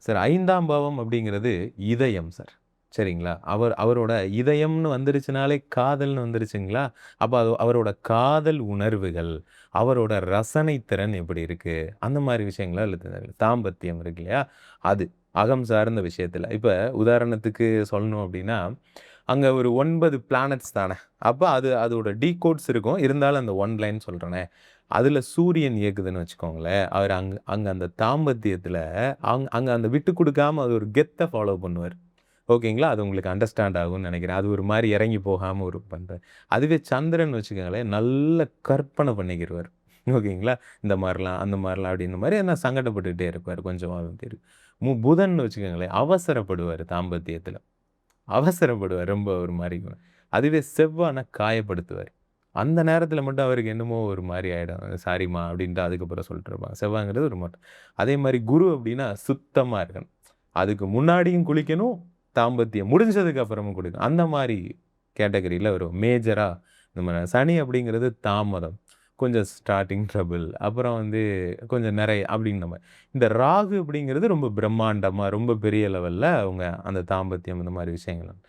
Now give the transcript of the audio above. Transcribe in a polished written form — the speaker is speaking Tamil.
சார் 5ஆம் பாவம் அப்படிங்கிறது இதயம் சார். சரிங்களா? அவரோட இதயம்னு வந்துருச்சுனாலே காதல்னு வந்துருச்சுங்களா? அப்ப அது அவரோட காதல் உணர்வுகள், அவரோட ரசனை திறன் எப்படி இருக்கு? அந்த மாரி விஷயங்கள தாம்பத்தியம் இருக்கு இல்லையா? அது. அகம் சார்ந்த விஷயத்துல. இப்ப உதாரணத்துக்கு சொல்லணும் அப்படின்னா, அங்க ஒரு 9 பிளானட்ஸ் தானே. அப்ப அதோட டீகோட்ஸ் இருக்கும். இருந்தாலும் அந்த 1 லைன் சொல்றேனே. அதுல சூரியன் இயக்குதுன்னு வச்சுக்கோங்களேன். அவரு அங்க அங்க அந்த தாம்பத்தியத்துல அங்க அந்த விட்டு குடுக்காம அது ஒரு கெத்த ஃபாலோ பண்ணுவாரு. ஓகேங்களா? அது உங்களுக்கு அண்டர்ஸ்டாண்ட் ஆகும்னு நெனைக்கிறேன். அது ஒரு மாரி இறங்கி போகாம ஒரு பண்றாரு. அதுவே சந்திரன் வச்சுக்கோங்களேன், நல்ல கற்பனை பண்ணிக்கிருவாரு. ஓகேங்களா? இந்த மாரிலாம், அந்த மாரிலாம் அப்டின்ற மாரி ஆனா சங்கடப்பட்டுட்டே இருப்பாரு. கொஞ்சம் புதன்னு வச்சுக்கோங்களேன், அவசரப்படுவாரு தாம்பத்தியத்துல. அவசரப்படுவார். ரொம்ப ஒரு மாரி. அதுவே செவ்வானா காயப்படுத்துவாரு. அந்த நேரத்தில மட்டும் அவருக்கு என்னமோ ஒரு மாரி ஆயிடும். சாரிம்மா அப்டின்ட்டு அதுக்கப்புறம் சொல்லிட்டு இருப்பாங்க. செவ்வாய்ங்கிறது ஒரு அதே மாரி குரு அப்டின்னா சுத்தமா இருக்கணும். அதுக்கு முன்னாடியும் குளிக்கணும், தாம்பத்தியம் முடிஞ்சதுக்கு அப்புறமும் குளிக்கணும். அந்த மாரி கேட்டகரில வரும். மேஜரா இந்த மாரி சனி அப்டிங்கிறது தாமதம். கொஞ்சம் ஸ்டார்ட்டிங் ட்ரபிள். அப்புறம் கொஞ்சம் நெறைய அப்டின்ற மாரி. இந்த ராகு அப்படிங்கிறது ரொம்ப பிரம்மாண்டமா, ரொம்ப பெரிய லெவல்ல அவங்க அந்த தாம்பத்தியம் இந்த மாரி விஷயங்கள்.